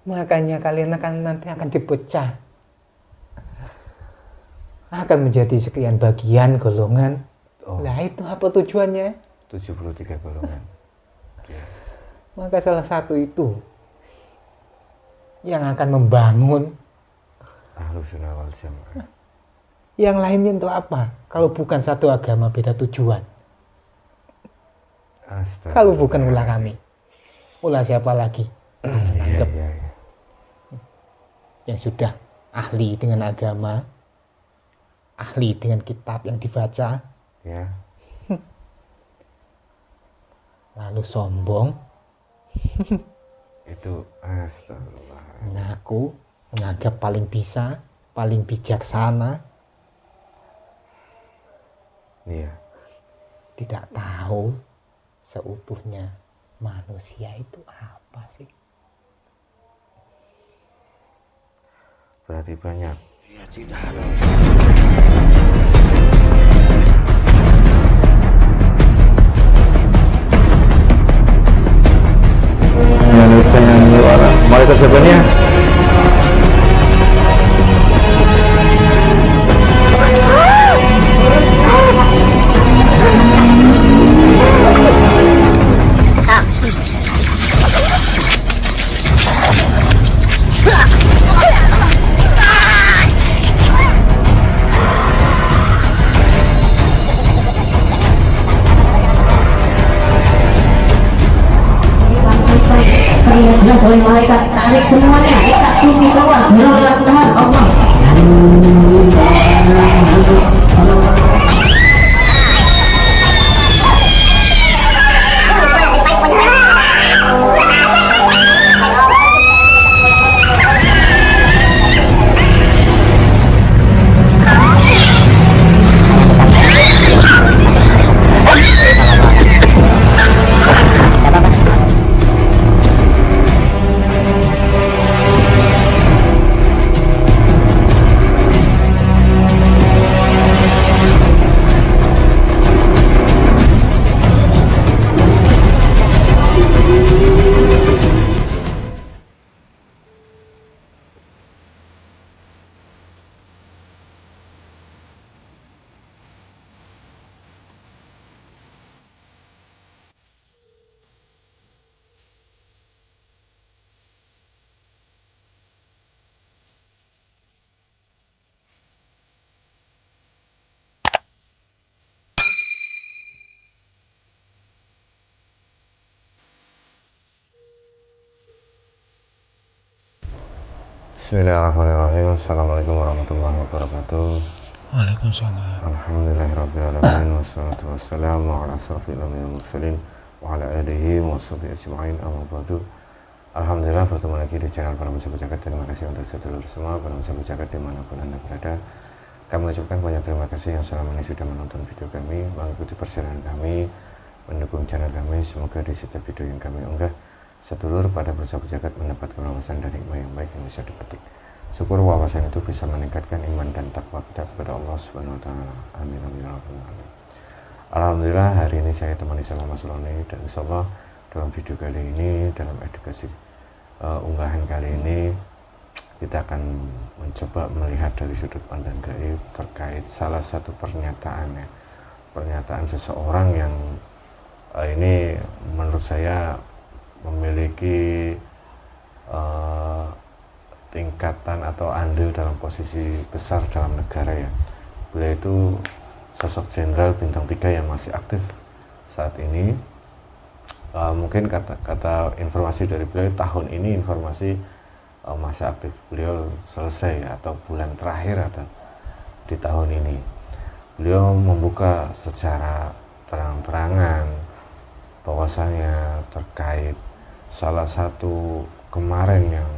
makanya kalian nanti akan dipecah, akan menjadi sekian bagian golongan. Nah itu apa tujuannya? 73 golongan. Maka salah satu itu yang akan membangun Ahlus Sunnah wal Jamaah. yang lainnya untuk apa? Kalau bukan satu agama beda tujuan. Kalau bukan ulah kami, ulah siapa lagi? Anggap yang sudah ahli dengan agama, ahli dengan kitab yang dibaca, ya. Lalu sombong, Itu astagfirullah. menganggap paling bisa, paling bijaksana, Iya. tidak tahu seutuhnya manusia itu apa sih? Berarti banyak. Ya tidak ada. Jangan orang. Mulai tersebutnya. Oleh malaikat tarik semuanya, kita kunci keluar oleh Tuhan Allah. Bismillahirrahmanirrahim. Assalamualaikum warahmatullahi wabarakatuh. Waalaikumsalam. Alhamdulillahirrahmanirrahim. Wassalatu wassalamu ala asrafil anbiya'i wal mursalin wa ala alihi wa sahbihi ajma'in. Amma ba'du. Alhamdulillah bertemu lagi di channel Para Musabah Jagat. Terima kasih untuk sedulur semua para musabah jagat dimanapun Anda berada. Kami ucapkan banyak terima kasih yang selama ini sudah menonton video kami, mengikuti perjalanan kami, mendukung channel kami. Semoga di setiap video yang kami unggah, sedulur pada bersahabat jagat mendapatkan wawasan dan hikmah yang baik yang bisa dipetik. Syukur wawasan itu bisa meningkatkan iman dan takwa kita kepada Allah Subhanahu wa taala. Amin amin ya rabbal alamin. Alhamdulillah hari ini saya temani sama Mas Roni, dan insyaallah dalam video kali ini, dalam edukasi unggahan kali ini, kita akan mencoba melihat dari sudut pandang gaib terkait salah satu pernyataan seseorang yang ini menurut saya memiliki tingkatan atau andil dalam posisi besar dalam negara ya. Beliau itu sosok jenderal bintang 3 yang masih aktif saat ini. Mungkin kata informasi dari beliau tahun ini informasi masih aktif. Beliau selesai atau bulan terakhir atau di tahun ini. Beliau membuka secara terang-terangan bahwasanya terkait salah satu kemarin yang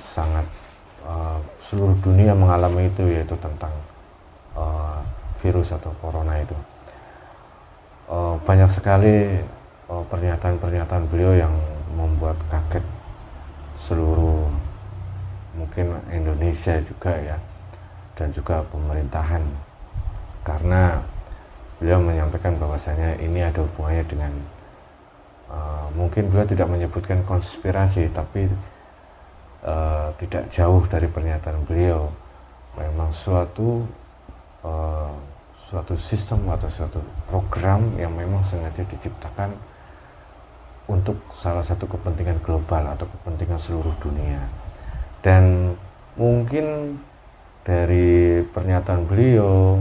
sangat seluruh dunia mengalami itu, yaitu tentang virus atau corona itu. Banyak sekali pernyataan-pernyataan beliau yang membuat kaget seluruh mungkin Indonesia juga ya, dan juga pemerintahan, karena beliau menyampaikan bahwasanya ini ada hubungannya dengan mungkin beliau tidak menyebutkan konspirasi, tapi tidak jauh dari pernyataan beliau. Memang suatu sistem atau suatu program yang memang sengaja diciptakan untuk salah satu kepentingan global atau kepentingan seluruh dunia. Dan mungkin dari pernyataan beliau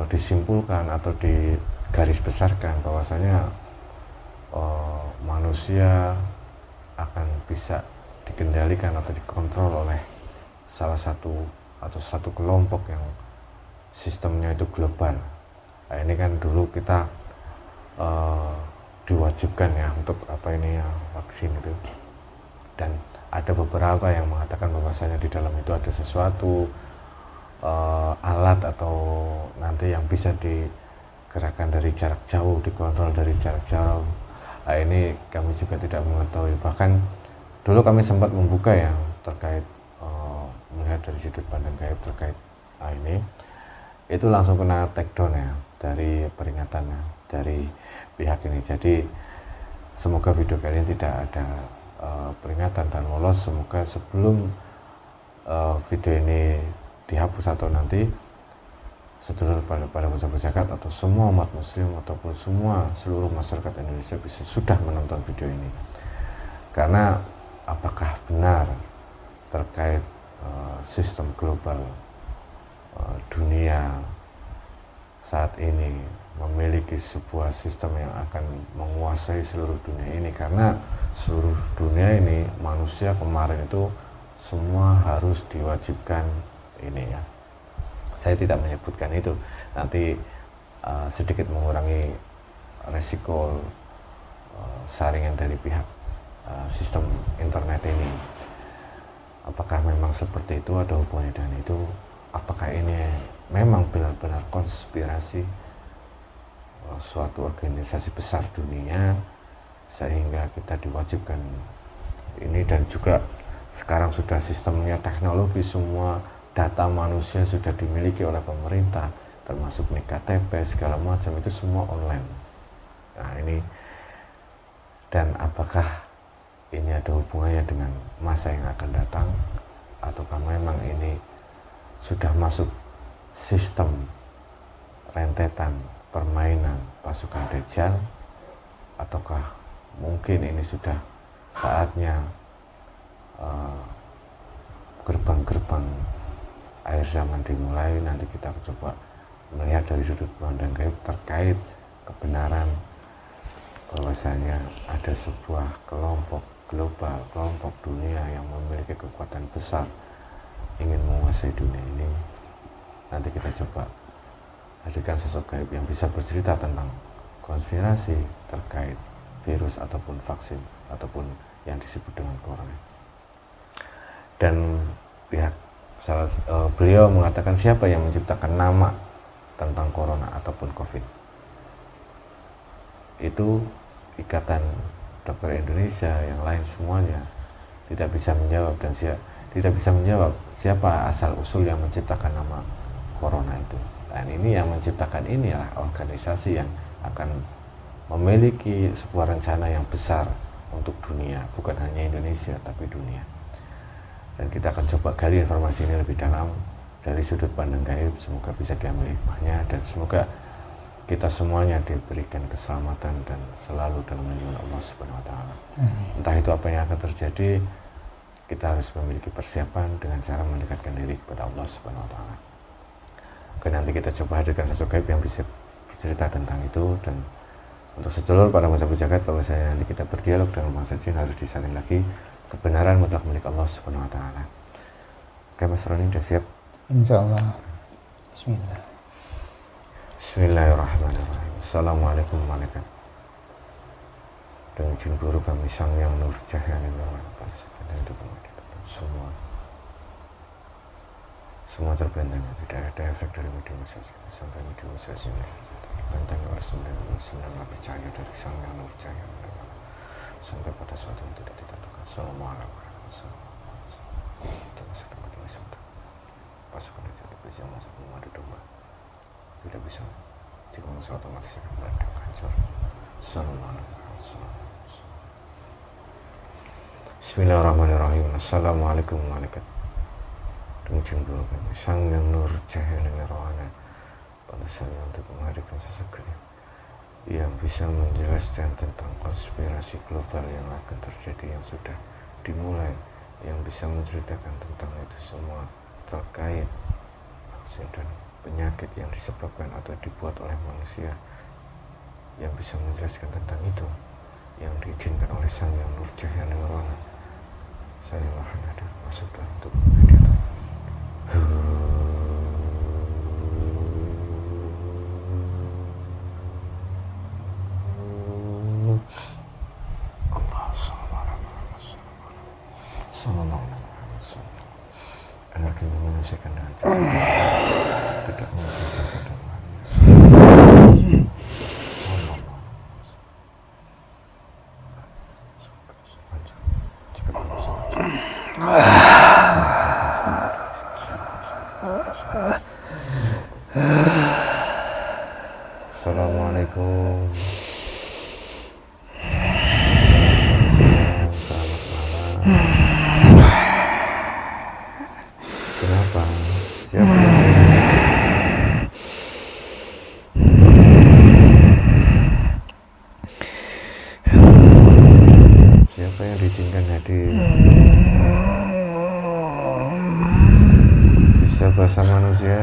disimpulkan atau digarisbesarkan bahwasanya manusia akan bisa dikendalikan atau dikontrol oleh salah satu atau satu kelompok yang sistemnya itu global. Nah, ini kan dulu kita diwajibkan ya untuk vaksin itu, dan ada beberapa yang mengatakan bahwasanya di dalam itu ada sesuatu alat atau nanti yang bisa digerakkan dari jarak jauh, dikontrol dari jarak jauh. Nah, ini kami juga tidak mengetahui. Bahkan dulu kami sempat membuka ya terkait melihat dari sudut pandang gaib terkait ini, itu langsung kena take down ya dari peringatannya dari pihak ini. Jadi semoga video kali ini tidak ada peringatan dan lolos. Semoga sebelum video ini dihapus atau nanti sedulur pada zakat atau semua umat muslim ataupun seluruh masyarakat Indonesia bisa sudah menonton video ini. Karena apakah benar terkait sistem global dunia saat ini memiliki sebuah sistem yang akan menguasai seluruh dunia ini? Karena seluruh dunia ini manusia kemarin itu semua harus diwajibkan ini ya. Saya tidak menyebutkan itu, nanti sedikit mengurangi resiko saringan dari pihak sistem internet ini. Apakah memang seperti itu, ada hubungannya dengan itu? Apakah ini memang benar-benar konspirasi suatu organisasi besar dunia sehingga kita diwajibkan ini? Dan juga sekarang sudah sistemnya teknologi, semua data manusia sudah dimiliki oleh pemerintah, termasuk KTP segala macam itu semua online. Nah ini, dan apakah ini ada hubungannya dengan masa yang akan datang, ataukah memang ini sudah masuk sistem rentetan permainan pasukan Dajjal, ataukah mungkin ini sudah saatnya gerbang-gerbang akhir zaman dimulai? Nanti kita coba melihat dari sudut pandang gaib terkait kebenaran bahwasanya ada sebuah kelompok global, kelompok dunia yang memiliki kekuatan besar ingin menguasai dunia ini. Nanti kita coba hadirkan sosok gaib yang bisa bercerita tentang konspirasi terkait virus ataupun vaksin ataupun yang disebut dengan corona. Dan pihak beliau mengatakan siapa yang menciptakan nama tentang corona ataupun covid, itu Ikatan Dokter Indonesia, yang lain semuanya tidak bisa menjawab. Dan tidak bisa menjawab siapa asal usul yang menciptakan nama corona itu. Dan ini yang menciptakan inilah organisasi yang akan memiliki sebuah rencana yang besar untuk dunia, bukan hanya Indonesia tapi dunia. Dan kita akan coba gali informasi ini lebih dalam dari sudut pandang gaib. Semoga bisa diambil hikmahnya, dan semoga kita semuanya diberikan keselamatan dan selalu dalam lindungan Allah Subhanahu wa taala. Entah itu apa yang akan terjadi, kita harus memiliki persiapan dengan cara mendekatkan diri kepada Allah Subhanahu wa taala. Oke, nanti kita coba hadirkan sosok gaib yang bisa bercerita tentang itu. Dan untuk sedulur para musafir jagat, bahwasanya nanti kita berdialog dengan masa jin harus disalin lagi. Kebenaran mutlak milik Allah Subhanahu wa taala. Oke, Mas Roni sudah siap? Insyaallah. Bismillah. Bismillahirrahmanirrahim. Assalamualaikum warahmatullahi wabarakatuh. Dengan izin guru kami sang yang nur cahaya dan dan itu semua terbentang, tidak ada efek dari media sosial sampai media sosial ini terbentang oleh sembilan lapis cahaya dari sang yang nur cahaya sampai pada suatu yang tidak ditentukan. Assalamualaikum warahmatullahi wabarakatuh. Pasukan itu bisa masuk mengadu domba, tidak bisa jika musuh otomatis akan meledak hancur. Assalamualaikum warahmatullahi wabarakatuh. Bismillahirrahmanirrahim. Assalamualaikum malaikat Tungjung dulu kami sang yang nur cahaya nirwana pada saya untuk menghadirkan sesekali yang bisa menjelaskan tentang konspirasi global yang akan terjadi yang sudah dimulai, yang bisa menceritakan tentang itu semua terkait vaksin dan penyakit yang disebabkan atau dibuat oleh manusia, yang bisa menjelaskan tentang itu yang diizinkan oleh sang yang nur cahaya nirwana. Saya lah hadir masuk untuk menghadiahkan Allah sallallahu alaihi wasallam. Energi memanusiakan dengan tidak mungkin terjadi. Assalamualaikum. Selamat malam. Kenapa? Siapa? Siapa yang diizinkan hadir? Bisa bahasa manusia?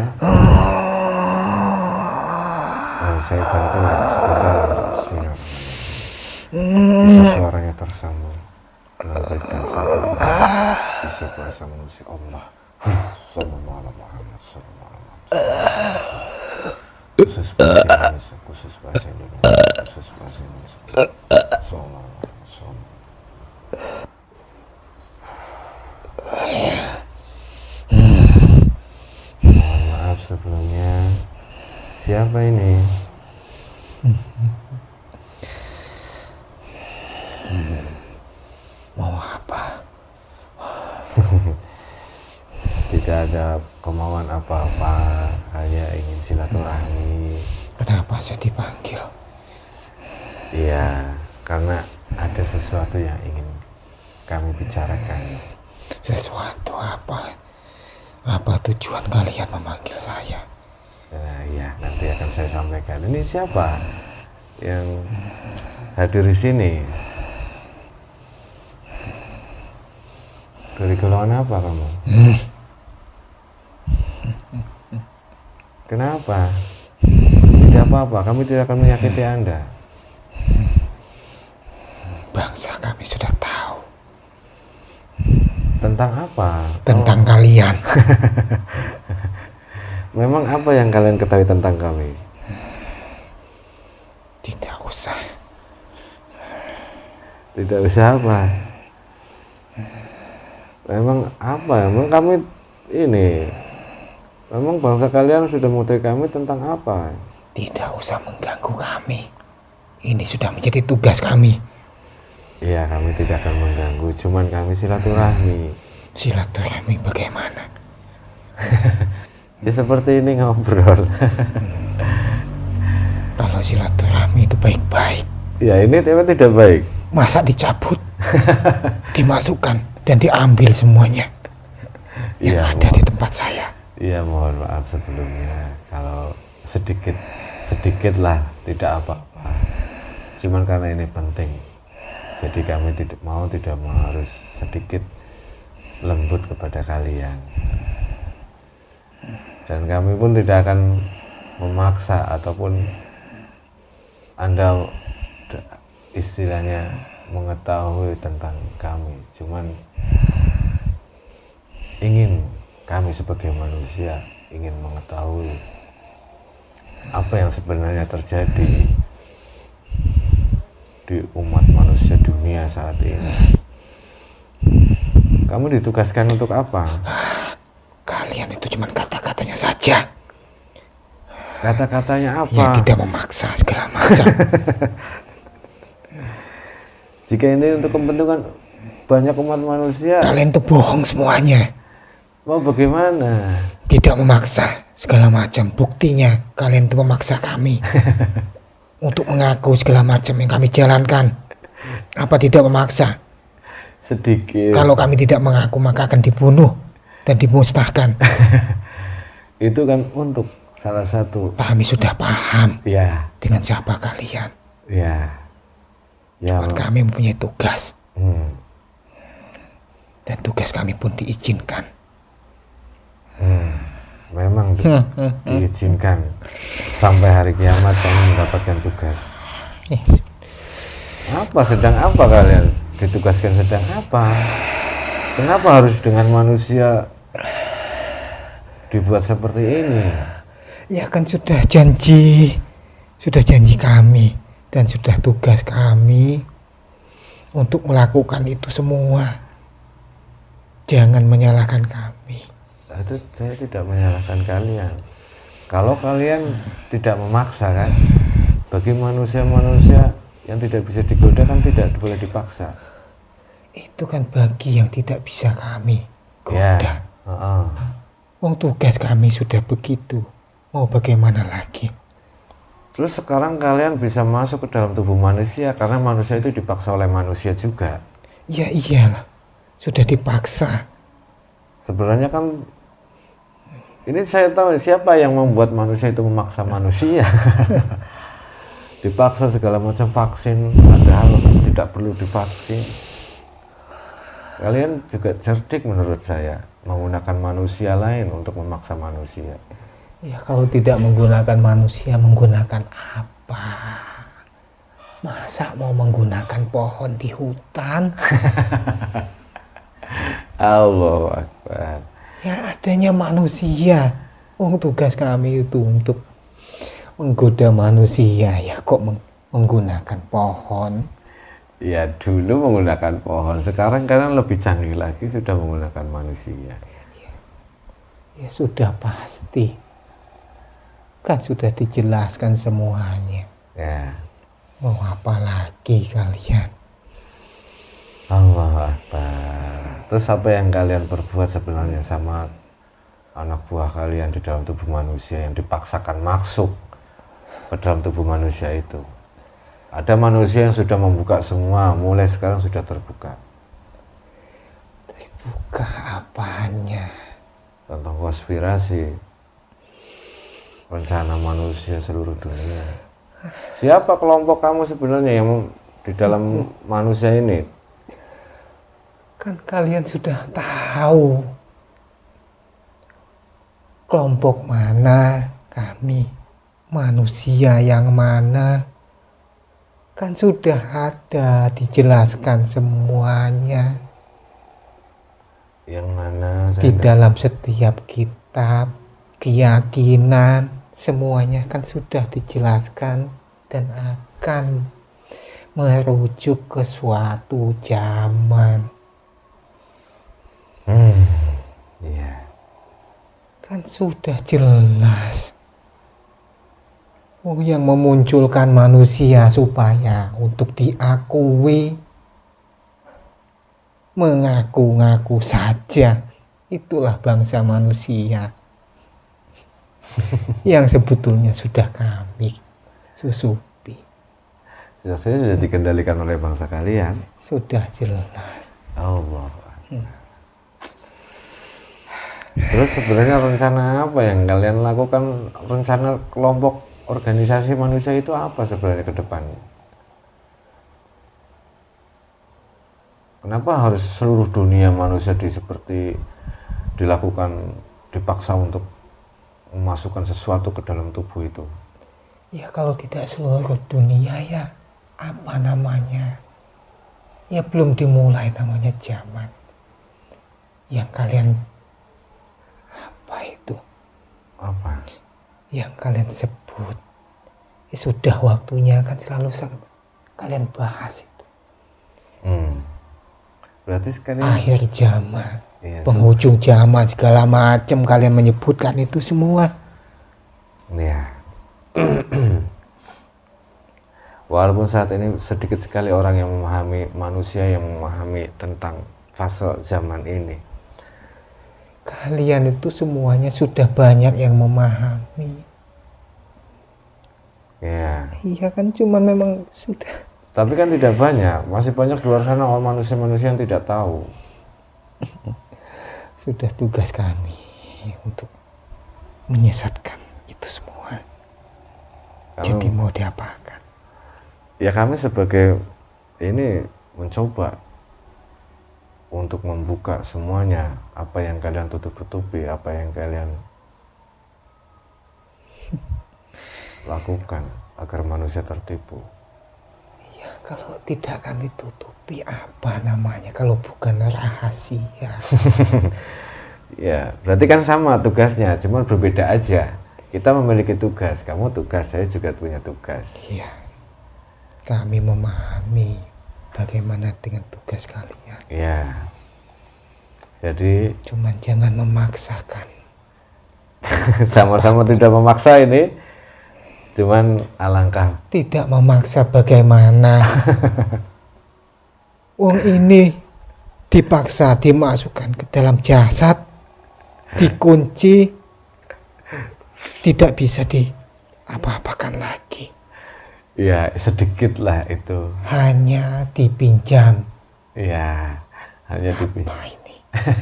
Saya bantu sebentar untuk bismillahirrahmanirrahim. Bisa suaranya tersambung dengan baik dan santun. Bisa bahasa manusia. Allah sallallahu alaihi wasallam. Khusus bahasa Indonesia, khusus bahasa Indonesia, khusus bahasa Indonesia. Sallallahu alaihi wasallam. Mohon maaf sebelumnya. Siapa ini? Mau apa? Tidak ada kemauan apa-apa, hanya ingin silaturahmi. Kenapa saya dipanggil? Iya, karena ada sesuatu yang ingin kami bicarakan. Sesuatu apa? Apa tujuan kalian memanggil saya? Nah, iya, nanti akan saya sampaikan. Ini siapa yang hadir di sini? Dari golongan apa kamu? Kenapa? Tidak apa-apa, kami tidak akan menyakiti Anda. Bangsa kami sudah tahu. Tentang apa? Tentang kalian. Memang apa yang kalian ketahui tentang kami? Tidak usah. Tidak usah apa? Memang apa? Memang kami ini, memang bangsa kalian sudah mengetahui kami tentang apa? Tidak usah mengganggu kami. Ini sudah menjadi tugas kami. Iya, kami tidak akan mengganggu, cuman kami silaturahmi. Silaturahmi bagaimana? Ya seperti ini ngobrol. Kalau silaturahmi itu baik-baik. Ya ini memang tidak baik. Masa dicabut, dimasukkan dan diambil semuanya yang Ya, ada di tempat saya. Iya, mohon maaf sebelumnya kalau sedikit lah, tidak apa-apa. Cuman karena ini penting, jadi kami tidak mau harus sedikit lembut kepada kalian. Dan kami pun tidak akan memaksa ataupun Anda istilahnya mengetahui tentang kami, cuman ingin kami sebagai manusia ingin mengetahui apa yang sebenarnya terjadi di umat manusia dunia saat ini. Kamu ditugaskan untuk apa? Kalian itu cuma kata-katanya saja. Kata-katanya apa? Yang tidak memaksa segala macam. Jika ini untuk kepentingan banyak umat manusia, Kalian itu bohong semuanya. mau bagaimana? Tidak memaksa segala macam. Buktinya kalian itu memaksa kami untuk mengaku segala macam yang kami jalankan. Apa tidak memaksa? sedikit. Kalau kami tidak mengaku maka akan dibunuh dan dimusnahkan. Itu kan untuk salah satu. Kami sudah paham Ya, dengan siapa kalian. ya. Cuman kami mempunyai tugas. Hmm, Dan tugas kami pun diizinkan. memang diizinkan sampai hari kiamat kamu mendapatkan tugas. Yes. Sedang apa kalian? Ditugaskan sedang apa? Kenapa harus dengan manusia dibuat seperti ini? Ya kan sudah janji kami dan sudah tugas kami untuk melakukan itu semua. Jangan menyalahkan kami. Itu saya tidak menyalahkan kalian. Kalau kalian tidak memaksa kan, bagi manusia-manusia yang tidak bisa digoda kan tidak boleh dipaksa. Itu kan bagi yang tidak bisa kami Ya. goda. Wong tugas kami sudah begitu. Mau bagaimana lagi? Terus sekarang kalian bisa masuk ke dalam tubuh manusia karena manusia itu dipaksa oleh manusia juga. Ya iyalah, sudah dipaksa. Sebenarnya kan ini saya tahu siapa yang membuat manusia itu memaksa manusia. Dipaksa segala macam vaksin, padahal tidak perlu divaksin. Kalian juga cerdik menurut saya menggunakan manusia lain untuk memaksa manusia. Ya kalau tidak menggunakan manusia, menggunakan apa? Masa mau menggunakan pohon di hutan? Allahu Akbar. Ya adanya manusia. Tugas kami itu untuk menggoda manusia. Ya kok menggunakan pohon? Ya dulu menggunakan pohon, sekarang kalian lebih canggih lagi sudah menggunakan manusia. Ya sudah pasti. Kan sudah dijelaskan semuanya. Ya. Mau apa lagi kalian? Allahu Akbar. Terus apa yang kalian perbuat sebenarnya sama anak buah kalian di dalam tubuh manusia yang dipaksakan masuk ke dalam tubuh manusia itu? Ada manusia yang sudah membuka semua, mulai sekarang sudah terbuka. Terbuka apanya? Tentang konspirasi, rencana manusia seluruh dunia. Siapa kelompok kamu sebenarnya yang di dalam manusia ini? Kan kalian sudah tahu kelompok mana kami, manusia yang mana. Kan sudah ada dijelaskan semuanya. Yang mana? Di dalam setiap kitab, keyakinan, semuanya kan sudah dijelaskan dan akan merujuk ke suatu zaman. Iya. Kan sudah jelas. Yang memunculkan manusia supaya untuk diakui, mengaku-ngaku saja. Itulah bangsa manusia yang sebetulnya sudah kami susupi. Sudah dikendalikan oleh bangsa kalian. Sudah jelas. Allah. Terus sebenarnya rencana apa yang kalian lakukan? Rencana kelompok organisasi manusia itu apa sebenarnya ke depannya? Kenapa harus seluruh dunia manusia seperti dilakukan, dipaksa untuk memasukkan sesuatu ke dalam tubuh itu? Ya kalau tidak seluruh dunia ya apa namanya? Ya belum dimulai namanya zaman. Yang kalian apa itu? Apa? Yang kalian sebut. Ya sudah waktunya kan selalu kalian bahas itu. Berarti sekali Akhir zaman. Iya, Penghujung zaman segala macam kalian menyebutkan itu semua. Ya. Walaupun saat ini sedikit sekali orang yang memahami, manusia yang memahami tentang fase zaman ini. Kalian itu semuanya sudah banyak yang memahami. Ya. Iya kan cuma memang sudah Tapi kan tidak banyak, masih banyak di luar sana orang manusia-manusia yang tidak tahu. Sudah tugas kami untuk menyesatkan itu semua. Jadi mau diapakan? Ya kami sebagai ini mencoba untuk membuka semuanya, apa yang kalian tutup-tutupi, apa yang kalian lakukan agar manusia tertipu. Ya kalau tidak kami tutupi apa namanya kalau bukan rahasia. Ya berarti kan sama tugasnya, cuma berbeda aja. Kita memiliki tugas, kamu tugas, saya juga punya tugas. Iya, kami memahami bagaimana dengan tugas kalian. Ya, jadi Cuman jangan memaksakan. sama-sama tidak memaksa ini, cuman alangkah Tidak memaksa bagaimana? Wong ini dipaksa dimasukkan ke dalam jasad, dikunci, tidak bisa diapa-apakan lagi. ya sedikit lah itu. Hanya dipinjam. Ya, hanya Apa ini?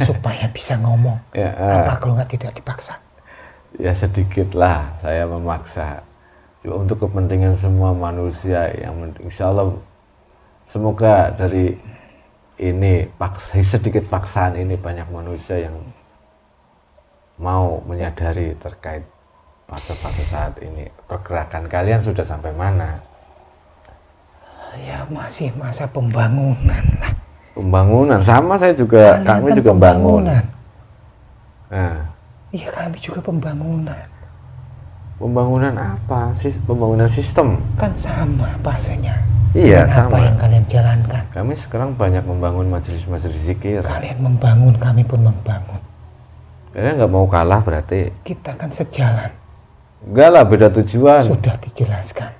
Supaya bisa ngomong. ya, Apa kalau nggak tidak dipaksa? ya sedikit lah saya memaksa. Cuma untuk kepentingan semua manusia yang insya Allah semoga dari ini sedikit paksaan ini banyak manusia yang mau menyadari terkait fase-fase saat ini. Pergerakan kalian sudah sampai mana? Ya masih masa pembangunan lah. Pembangunan sama saya juga, Kalian kami kan juga bangun. pembangunan. Nah, Iya kami juga pembangunan. pembangunan apa? Pembangunan sistem. Kan sama fasenya. Iya, Dengan sama. apa yang kalian jalankan. Kami sekarang banyak membangun majelis-majelis zikir. Kalian membangun, kami pun membangun. Kalian nggak mau kalah berarti? Kita kan sejalan. Enggak lah, beda tujuan. Sudah dijelaskan.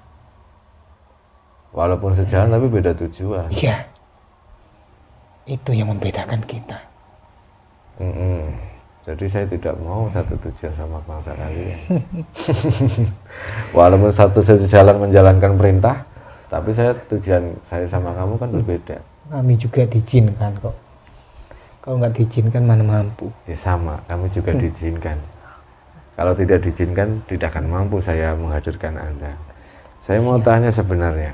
Walaupun sejalan tapi beda tujuan. Iya. Itu yang membedakan kita. Jadi saya tidak mau satu tujuan sama bangsa kalian. Walaupun satu jalan menjalankan perintah, tapi tujuan saya sama kamu kan berbeda. Kami juga diizinkan kok. Kalau nggak diizinkan mana mampu. Ya sama, kami juga diizinkan. Kalau tidak diizinkan, tidak akan mampu saya menghadirkan Anda. Saya mau tanya sebenarnya,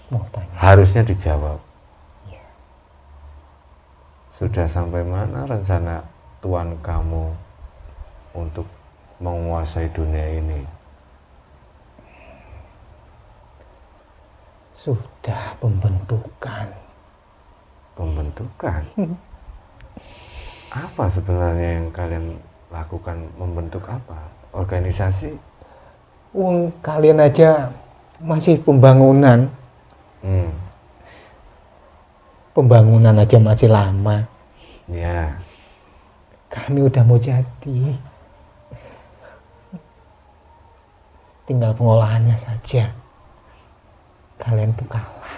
Mau tanya. harusnya dijawab. Iya. Sudah sampai mana rencana Tuhan kamu untuk menguasai dunia ini? Sudah pembentukan. Pembentukan? Apa sebenarnya yang kalian lakukan? Membentuk apa? Organisasi? Kalian aja masih pembangunan. Pembangunan aja masih lama. Ya. Kami udah mau jadi. Tinggal pengolahannya saja. Kalian tuh kalah.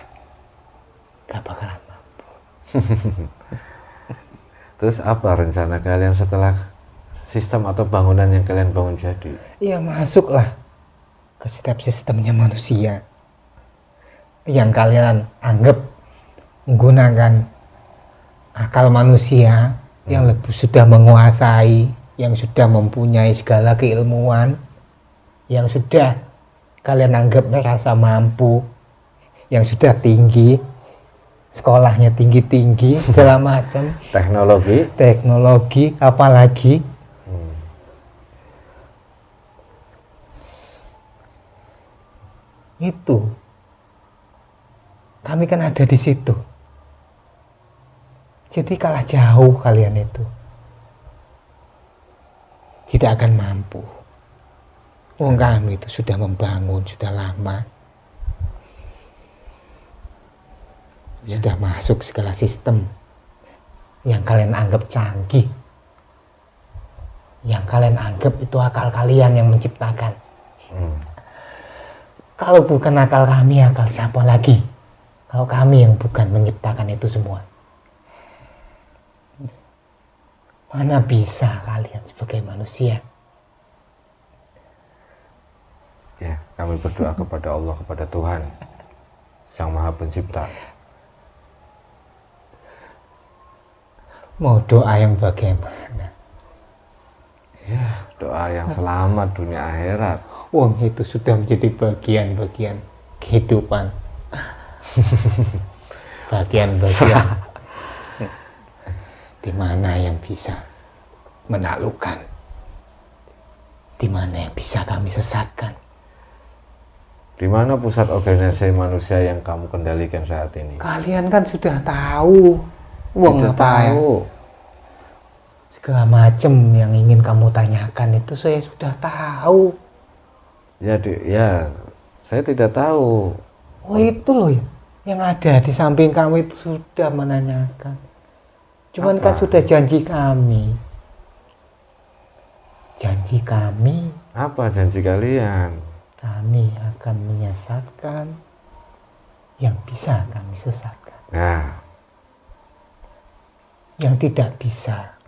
Gak bakalan mampu. Terus apa rencana kalian setelah sistem atau bangunan yang kalian bangun jadi? Ya masuklah ke setiap sistemnya manusia. Yang kalian anggap menggunakan akal manusia yang lebih sudah menguasai, yang sudah mempunyai segala keilmuan, yang sudah kalian anggap merasa mampu, yang sudah tinggi, sekolahnya tinggi-tinggi, segala macam. Teknologi, apalagi. Itu. Kami kan ada di situ. Jadi kalah jauh kalian itu. Tidak akan mampu. Kami itu sudah membangun, sudah lama. Sudah masuk segala sistem yang kalian anggap canggih. Yang kalian anggap itu akal kalian yang menciptakan. Kalau bukan akal kami, akal siapa lagi? Kalau kami yang bukan menciptakan itu semua. Mana bisa kalian sebagai manusia? Ya, kami berdoa kepada Allah, kepada Tuhan. Sang Maha Pencipta. Mau doa yang bagaimana? Ya, doa yang selamat dunia akhirat. Wong itu sudah menjadi bagian-bagian kehidupan. Bagian-bagian di mana yang bisa menaklukkan, di mana yang bisa kami sesatkan. Di mana pusat organisasi manusia yang kamu kendalikan saat ini? Kalian kan sudah tahu, wong Kita apa ya? tahu. Segala macam yang ingin kamu tanyakan itu saya sudah tahu. Ya, saya tidak tahu. Oh itu loh ya, yang ada di samping kamu itu sudah menanyakan. Cuman Apa? kan sudah janji kami. Janji kami, Apa janji kalian? kami akan menyesatkan yang bisa kami sesatkan. Nah, Yang tidak bisa,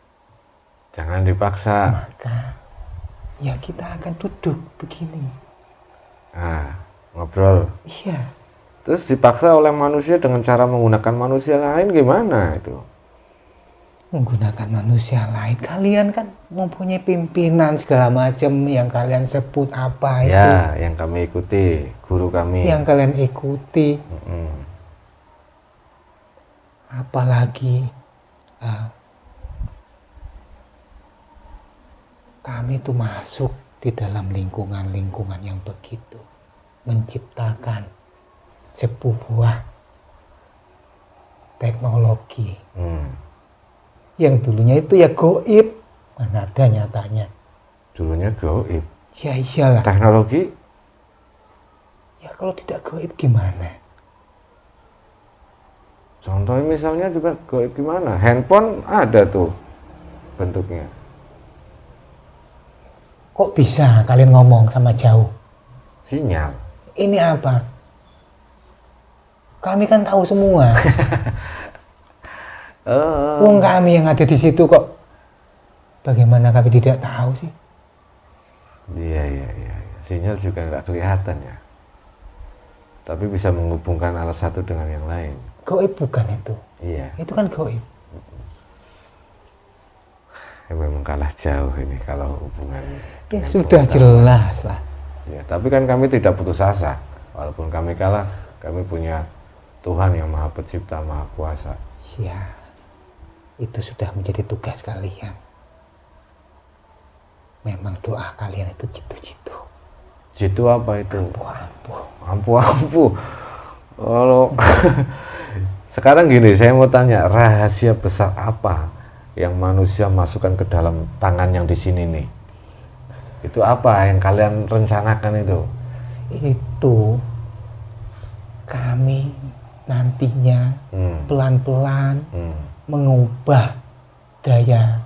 jangan dipaksa. maka ya kita akan duduk begini. Nah, ngobrol. Iya, Terus dipaksa oleh manusia dengan cara menggunakan manusia lain gimana itu? menggunakan manusia lain. Kalian kan mempunyai pimpinan segala macam yang kalian sebut apa itu. Ya, yang kami ikuti, guru kami. Yang kalian ikuti. Mm-mm. Apalagi kami tuh masuk di dalam lingkungan-lingkungan yang begitu menciptakan sebuah teknologi yang dulunya itu ya goib, mana ada nyatanya. Dulunya gaib. Ya iyalah, Teknologi ya kalau tidak goib gimana? contohnya misalnya juga gaib gimana? Handphone ada tuh bentuknya. Kok bisa kalian ngomong sama jauh? Sinyal. Ini apa? Kami kan tahu semua. Wong kami yang ada di situ kok. Bagaimana kami tidak tahu sih? Iya. Sinyal juga nggak kelihatan ya. Tapi bisa menghubungkan alat satu dengan yang lain. Goib bukan itu. Iya. Itu kan goib. Memang kalah jauh ini kalau hubungan. Ya dengan sudah pengetahuan. jelas lah. Ya, tapi kan kami tidak putus asa. Walaupun kami kalah, kami punya Tuhan yang Maha Pencipta, Maha Kuasa. Ya, itu sudah menjadi tugas kalian. Memang doa kalian itu jitu-jitu. Jitu apa itu? Ampuh. Ampuh. Kalau sekarang gini, saya mau tanya, rahasia besar apa yang manusia masukkan ke dalam tangan yang di sini nih? Itu apa yang kalian rencanakan itu? Itu kami nantinya pelan-pelan mengubah daya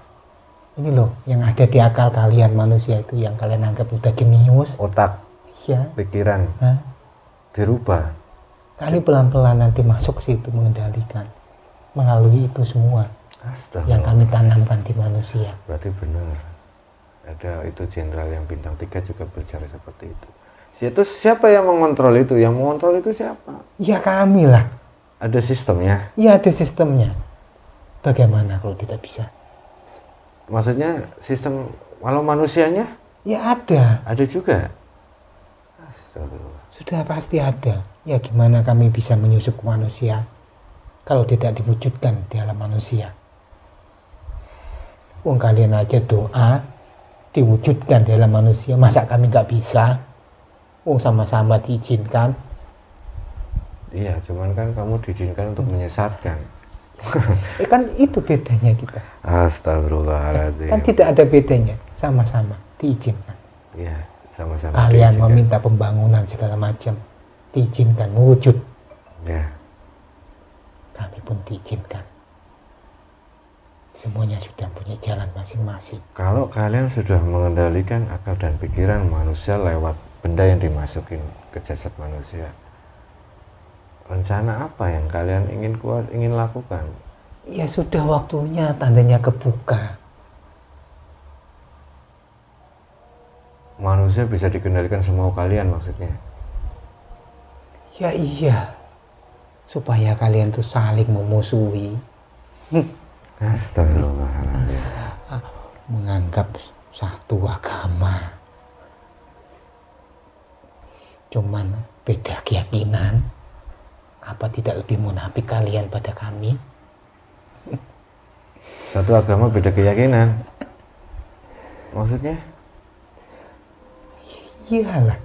ini loh yang ada di akal kalian manusia itu yang kalian anggap udah jenius. Otak, Ya, pikiran dirubah. kami pelan-pelan nanti masuk ke situ mengendalikan melalui itu semua Astaga. yang kami tanamkan di manusia. Berarti benar. Ada itu jenderal yang bintang 3 juga berbicara seperti itu. Itu siapa yang mengontrol itu? Yang mengontrol itu siapa? Ya kami lah. Ada sistemnya. Ya ada sistemnya. Bagaimana kalau tidak bisa? Maksudnya sistem kalau manusianya Ya ada. ada juga. Astagfirullah. Sudah pasti ada. Ya gimana kami bisa menyusup ke manusia kalau tidak diwujudkan di dalam manusia? Wong kalian aja doa diwujudkan di dalam manusia, masa kami nggak bisa? Wong sama-sama diizinkan. Iya, cuman kan kamu diizinkan untuk menyesatkan. Kan itu bedanya kita. Astagfirullahaladzim. Kan tidak ada bedanya, sama-sama diizinkan. Iya, sama-sama. Kalian diizinkan. meminta pembangunan segala macam, diizinkan mewujud. Ya, Kami pun diizinkan. Semuanya sudah punya jalan masing-masing. kalau kalian sudah mengendalikan akal dan pikiran manusia lewat benda yang dimasukin ke jasad manusia, rencana apa yang kalian ingin lakukan? Ya sudah waktunya tandanya kebuka. Manusia bisa dikendalikan semau kalian maksudnya? Ya iya, supaya kalian tuh saling memusuhi, Astagfirullahaladzim. menganggap satu agama, cuman beda keyakinan. Apa tidak lebih munafik kalian pada kami? Satu agama beda keyakinan. Maksudnya? Iyalah,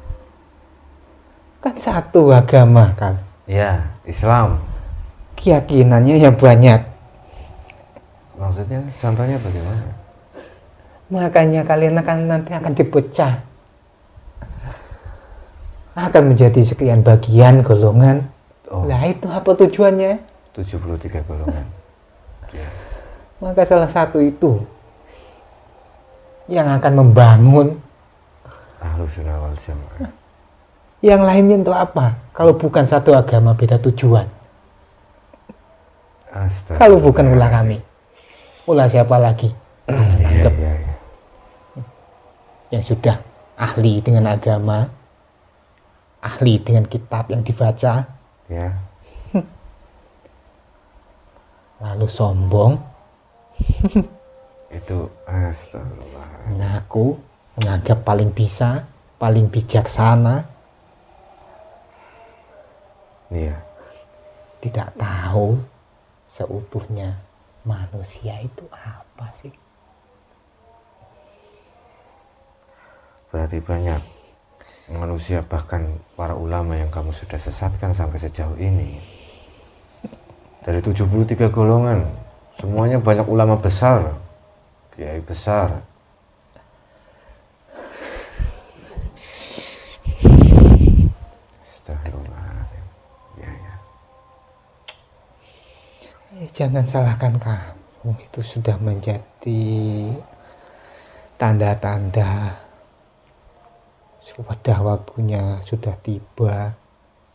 kan satu agama kan, Ya, Islam. keyakinannya yang banyak. Maksudnya contohnya bagaimana? Makanya kalian nanti akan dipecah, akan menjadi sekian bagian golongan. Oh, Nah itu apa tujuannya? 73 golongan. Ya. Maka salah satu itu yang akan membangun, Ahlus Sunnah wal Jamaah. yang lainnya untuk apa? Kalau bukan satu agama beda tujuan. Astaga. Kalau bukan ulah kami, ulah siapa lagi? Kalian Iya, anggap iya, iya. yang sudah ahli dengan agama, ahli dengan kitab yang dibaca, Ya. lalu sombong, Itu astagfirullah. menganggap paling bisa, paling bijaksana, Iya. tidak tahu seutuhnya manusia itu apa sih. Berarti banyak manusia, bahkan para ulama yang kamu sudah sesatkan sampai sejauh ini. Dari 73 golongan, semuanya banyak ulama besar, kiai besar. Astagfirullahaladzim. Ya, ya. Jangan salahkan kamu, itu sudah menjadi tanda-tanda sudah waktunya, sudah tiba,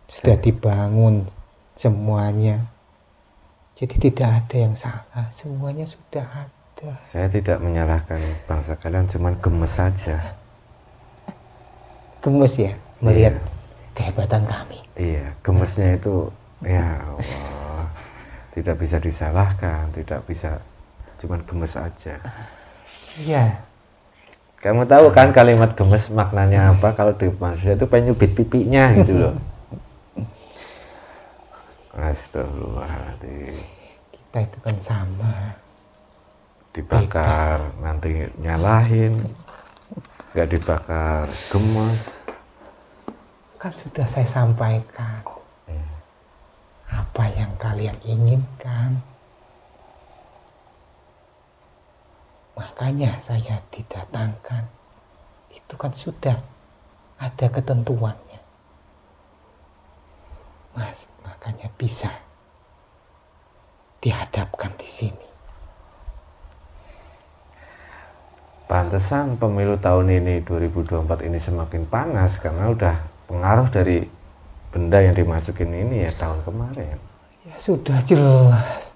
sudah dibangun semuanya. Jadi tidak ada yang salah, semuanya sudah ada. Saya tidak menyalahkan bangsa kalian, cuman gemes saja. Gemes ya melihat Iya. kehebatan kami. Iya, gemesnya itu, ya Allah, tidak bisa disalahkan, tidak bisa, cuman gemes aja. Iya, Kamu tahu kan kalimat gemes maknanya apa? Kalau di manusia itu pengen nyubit pipinya gitu loh. Astagfirullahaladzim. kita itu kan sama. Dibakar nanti nyalahin, nggak dibakar gemes. Kan sudah saya sampaikan apa yang kalian inginkan. Makanya saya didatangkan. Itu kan sudah ada ketentuannya. Mas, makanya bisa dihadapkan di sini. Pantesan pemilu tahun ini 2024 ini semakin panas karena udah pengaruh dari benda yang dimasukin ini ya tahun kemarin. Ya sudah jelas.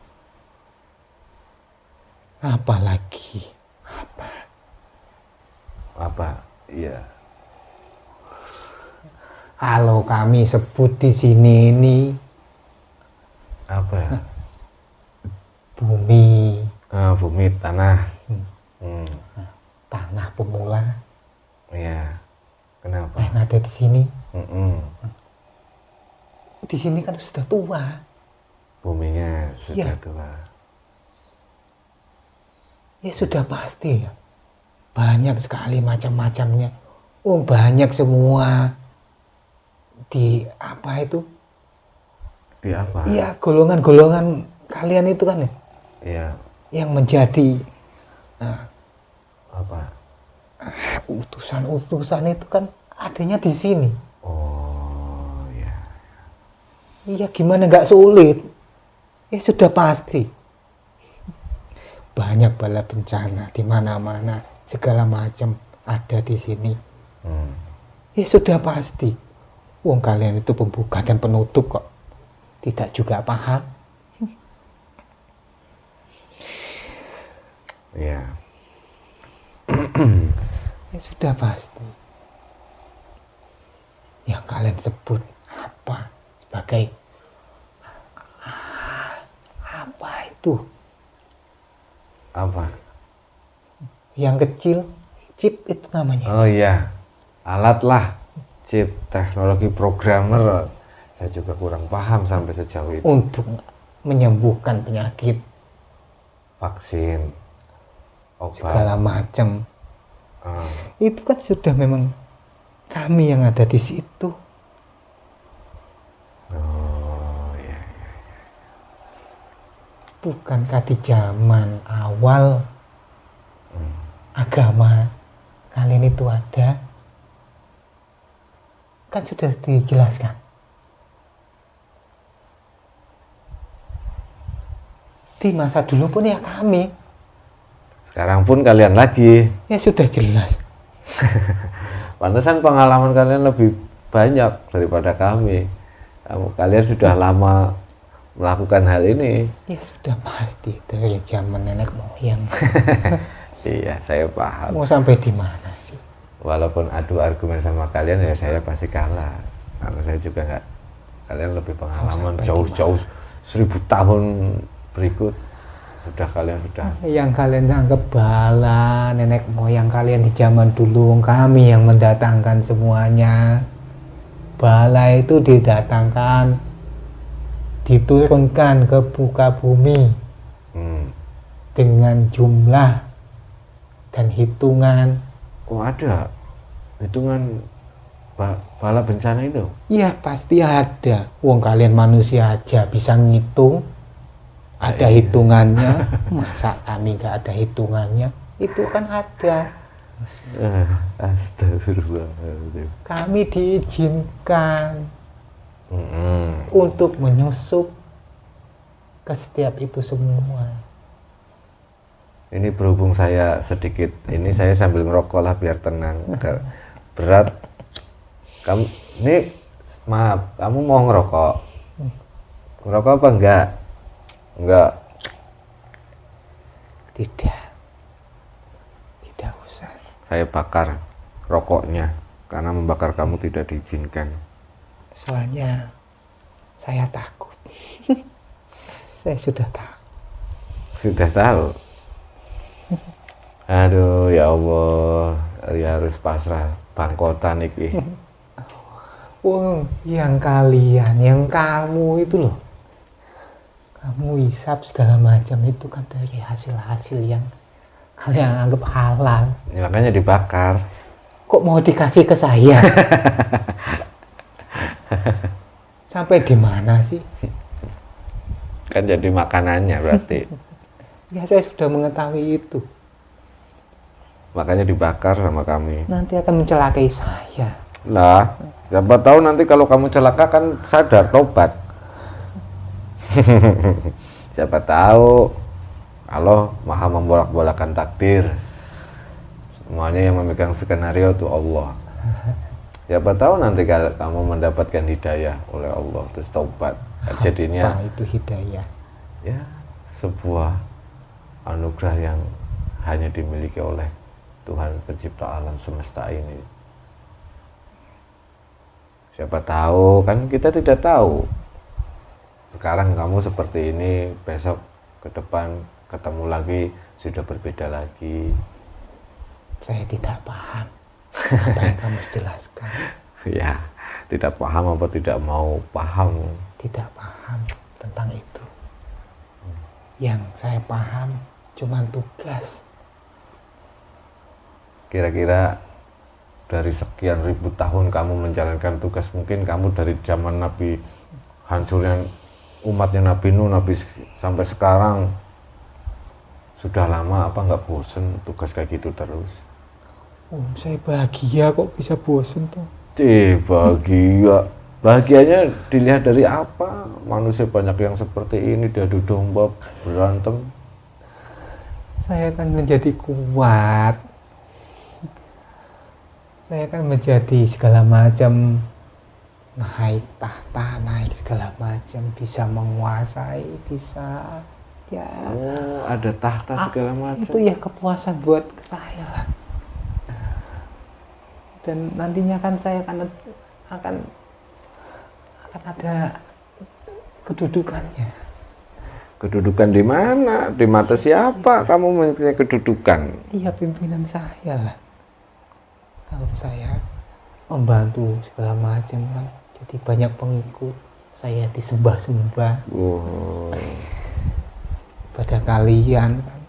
Apalagi Apa? Iya. kalau kami sebut di sini ini Apa? bumi, Bumi, tanah. tanah pemula Iya. Kenapa? yang ada di sini. Mm-mm. Di sini kan sudah tua. Buminya sudah Iya. tua. Ya sudah pasti ya. Banyak sekali macam-macamnya. Oh banyak semua di apa itu? Di apa? Iya golongan-golongan kalian itu kan ya. Iya. Yang menjadi Apa? utusan-utusan itu kan adanya di sini. Oh, ya. Iya gimana nggak sulit? Ya sudah pasti. Banyak bala bencana di mana-mana, segala macam ada di sini. Ya sudah pasti. Wong kalian itu pembuka dan penutup kok. Tidak juga paham. Iya. Ya sudah pasti. Yang kalian sebut apa sebagai itu Apa? yang kecil, chip itu namanya. Oh iya, alat lah, chip, teknologi programmer. Saya juga kurang paham sampai sejauh itu. Untuk menyembuhkan penyakit Vaksin, obat. segala macam. Ah, Itu kan sudah memang kami yang ada di situ. oh iya. Bukankah di zaman awal agama kalian itu ada? Kan sudah dijelaskan. Di masa dulu pun ya kami. Sekarang pun kalian lagi. Ya sudah jelas. Pantesan pengalaman kalian lebih banyak daripada kami. Kalian sudah lama melakukan hal ini. Ya sudah pasti dari zaman nenek moyang. Iya, saya paham. Mau sampai di mana sih? Walaupun adu argumen sama kalian, ya saya pasti kalah. Karena saya juga nggak. Kalian lebih pengalaman sampai jauh-jauh 1000 tahun berikut. Kalian sudah. Yang kalian anggap bala nenek moyang kalian di zaman dulu, kami yang mendatangkan semuanya. Bala itu didatangkan, diturunkan ke muka bumi dengan jumlah dan hitungan. Oh ada hitungan bala bencana itu? Ya pasti ada. Wong kalian manusia aja bisa ngitung. Ada hitungannya. Masa kami nggak ada hitungannya? Itu kan ada. Astagfirullahaladzim. Kami diizinkan untuk menyusup ke setiap itu semua. Ini berhubung saya sedikit, ini saya sambil ngerokok lah biar tenang. Berat. Kamu, ini maaf, kamu mau ngerokok? Ngerokok apa enggak? Enggak. Tidak usah. Saya bakar rokoknya karena membakar kamu tidak diizinkan. Soalnya saya takut. Saya sudah tahu. Sudah tahu. Aduh ya Allah, ya harus pasrah bangkotan iki. Yang kalian, yang kamu itu loh. Kamu hisap segala macam itu kan dari hasil-hasil yang kalian anggap halal. Ya, makanya dibakar. Kok mau dikasih ke saya? Sampai di mana sih? Kan jadi makanannya berarti. Ya saya sudah mengetahui itu. Makanya dibakar sama kami. Nanti akan mencelakai saya. Lah, siapa tahu nanti kalau kamu celaka kan sadar tobat. Siapa tahu Allah maha membolak-bolakan takdir. Semuanya yang memegang skenario itu Allah. Siapa tahu nanti kalau kamu mendapatkan hidayah oleh Allah terus tobat. Jadinya Apa itu hidayah? ya sebuah anugerah yang hanya dimiliki oleh Tuhan pencipta alam semesta ini. Siapa tahu, kan kita tidak tahu. Sekarang kamu seperti ini, besok ke depan ketemu lagi sudah berbeda lagi. Saya tidak paham apa yang kamu jelaskan. Ya, tidak paham apa tidak mau paham. Tidak paham tentang itu. Yang saya paham cuma tugas. Kira-kira dari sekian ribu tahun kamu menjalankan tugas, mungkin kamu dari zaman Nabi hancurnya umatnya Nabi Nuh, sampai sekarang sudah lama, apa nggak bosen tugas kayak gitu terus? Saya bahagia kok bisa bosen tuh. Bahagia. Bahagianya dilihat dari apa? Manusia banyak yang seperti ini, diadu domba, berantem. Saya akan menjadi kuat. Saya akan menjadi segala macam, naik tahta, naik segala macam, bisa menguasai, bisa ya. Oh, ada tahta segala macam. Itu ya kepuasan buat saya lah. Dan nantinya kan saya akan ada kedudukannya. Kedudukan di mana? Di mata siapa kamu mempunyai kedudukan? Iya, pimpinan saya lah. Kalau saya membantu segala macam kan, jadi banyak pengikut, saya disembah-sembah Oh. pada kalian kan.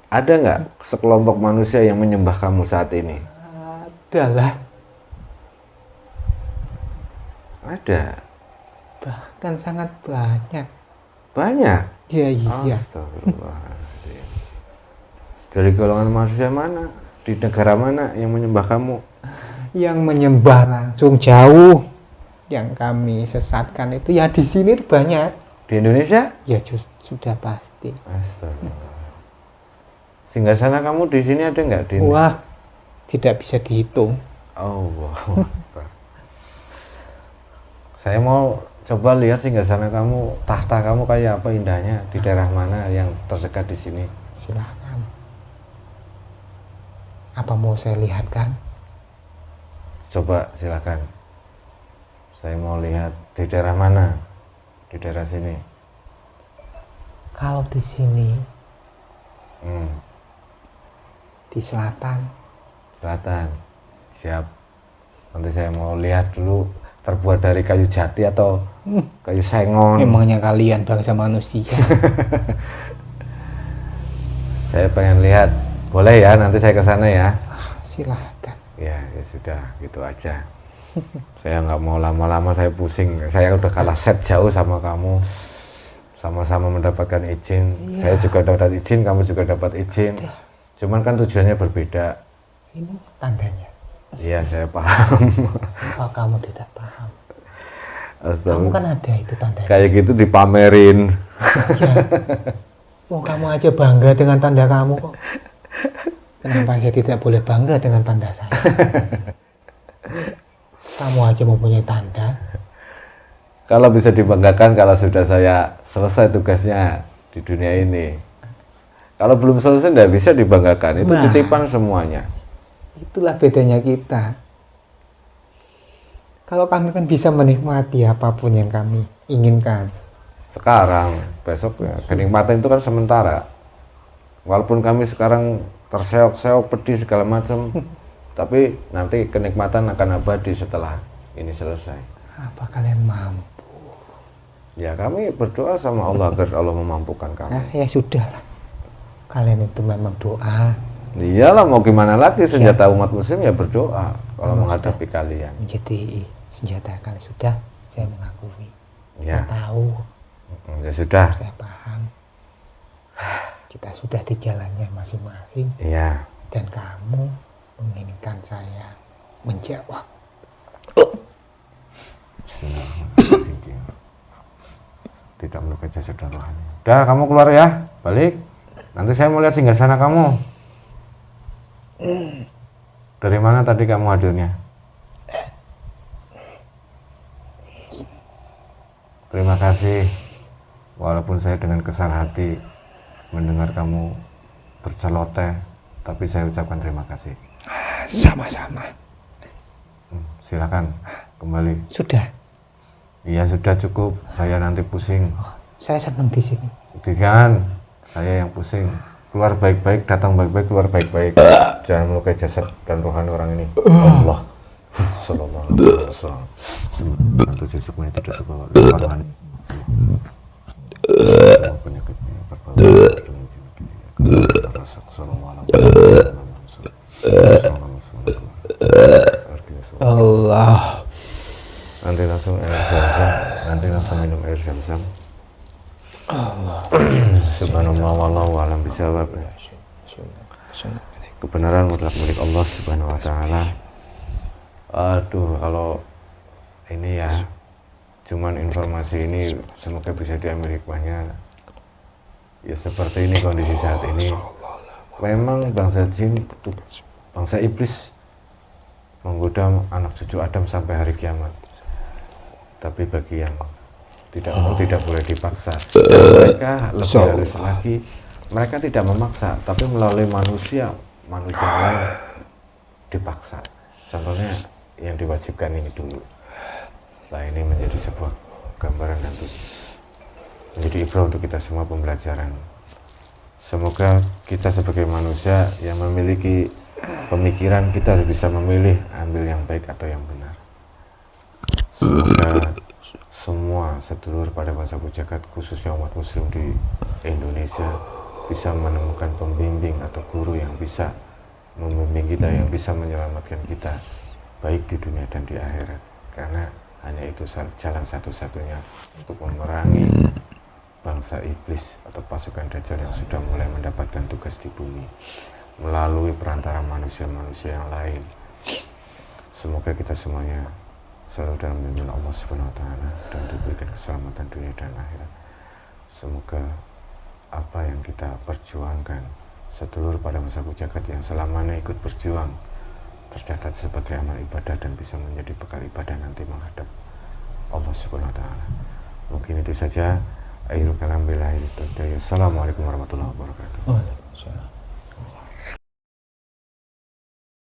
Ada nggak sekelompok manusia yang menyembah kamu saat ini? Adalah, Ada. bahkan sangat banyak. Banyak. Ya iya. Astagfirullahaladzim. Dari golongan manusia mana? Di negara mana yang menyembah kamu? Yang menyembah langsung jauh, yang kami sesatkan itu ya di sini banyak. Di Indonesia? Ya sudah pasti. Astagfirullah. Singgasana kamu di sini ada nggak? Di Wah, tidak bisa dihitung. Allah. Saya mau coba lihat singgasana kamu, tahta kamu kayak apa indahnya, di daerah mana yang terdekat di sini. Silakan. Apa mau saya lihatkan? Coba silakan. Saya mau lihat di daerah mana? Di daerah sini. Kalau di sini, Hmm, di selatan, selatan. Siap. Nanti saya mau lihat dulu terbuat dari kayu jati atau kayu sengon. emangnya kalian bangsa manusia. Saya pengen lihat. Boleh ya, nanti saya ke sana ya. Silakan. Ya sudah, gitu aja. Saya nggak mau lama-lama, saya pusing. Saya udah kalah set jauh sama kamu. Sama-sama mendapatkan izin. Iya. Saya juga dapat izin, kamu juga dapat izin. Cuman kan tujuannya berbeda. Ini tandanya. Iya, saya paham. Kalau kamu tidak paham, kamu Astagfirullah. kan ada itu tandanya. Kayak gitu dipamerin. Ya. Oh, kamu aja bangga dengan tanda kamu kok. Kenapa saya tidak boleh bangga dengan tanda saya? Kamu aja mempunyai tanda. Kalau bisa dibanggakan kalau sudah saya selesai tugasnya di dunia ini. Kalau belum selesai tidak bisa dibanggakan. Itu Nah. titipan semuanya. Itulah bedanya kita. Kalau kami kan bisa menikmati apapun yang kami inginkan. Sekarang, besok ya. Kenikmatan itu kan sementara. Walaupun kami sekarang terseok-seok, pedih segala macam, tapi nanti kenikmatan akan abadi setelah ini selesai. Apa kalian mampu? Ya kami berdoa sama Allah agar Allah memampukan kami. Nah, ya sudah lah. Kalian itu memang doa Iyalah, mau gimana lagi, senjata umat muslim ya berdoa kalau menghadapi kalian. menjadi senjata kalian. Sudah, saya mengakui. Ya. Saya tahu, Ya sudah. saya paham. Kita sudah di jalannya masing-masing. Iya. Dan kamu menginginkan saya menjawab. Bismillahirrahmanirrahim. Tidak melukai jasad dan rohani. Udah, kamu keluar ya, balik. Nanti saya mau lihat singgasana kamu. Dari mana tadi kamu hadirnya? Terima kasih. Walaupun saya dengan kesal hati mendengar kamu berceloteh, tapi saya ucapkan terima kasih. Sama-sama. Silakan kembali. Sudah, Iya sudah cukup. Saya nanti pusing. saya senang di sini. Jangan, saya yang pusing. Keluar baik-baik, datang baik-baik, keluar baik-baik. Jangan melukai jasad dan rohani orang ini. Allah. Sallallahu alaihi wasallam. Untuk jasad tidak terbawa rohani. Penyakitnya berbawa Allah. Nanti langsung air zam-zam. Nanti langsung minum air zam-zam. Subhanallah wallahu alam bisawab. Kebenaran mutlak milik Allah Subhanahu wa taala. Aduh, kalau ini ya cuman informasi ini, semoga bisa diambil hikmahnya. Ya seperti ini kondisi saat ini. Memang bangsa jin, bangsa iblis menggoda anak cucu Adam sampai hari kiamat. Tapi bagi yang tidak mau, tidak boleh dipaksa. Dan mereka lebih halus lagi, mereka tidak memaksa, tapi melalui manusia lain dipaksa. Contohnya yang diwajibkan ini dulu. Nah ini menjadi sebuah gambaran dan menjadi ibrah untuk kita semua, pembelajaran. Semoga kita sebagai manusia yang memiliki pemikiran, kita harus bisa memilih ambil yang baik atau yang benar. Semoga semua sedulur pada Sahabat Jagat, khususnya umat muslim di Indonesia, bisa menemukan pembimbing atau guru yang bisa membimbing kita, yang bisa menyelamatkan kita baik di dunia dan di akhirat, karena hanya itu jalan satu-satunya untuk memerangi bangsa iblis atau pasukan Dajjal yang sudah mulai mendapatkan tugas di bumi melalui perantara manusia-manusia yang lain. Semoga kita semuanya selalu dalam bimbingan Allah Subhanahu wa taala dan diberikan keselamatan dunia dan akhirat. Semoga apa yang kita perjuangkan, sedulur pada Sahabat Jagat yang selamanya ikut berjuang, tercatat sebagai amal ibadah dan bisa menjadi bekal ibadah nanti menghadap Allah Subhanahu wa taala. Mungkin itu saja. Akhirul kalam billahi taufiq. Assalamualaikum warahmatullahi wabarakatuh. Waalaikumsalam.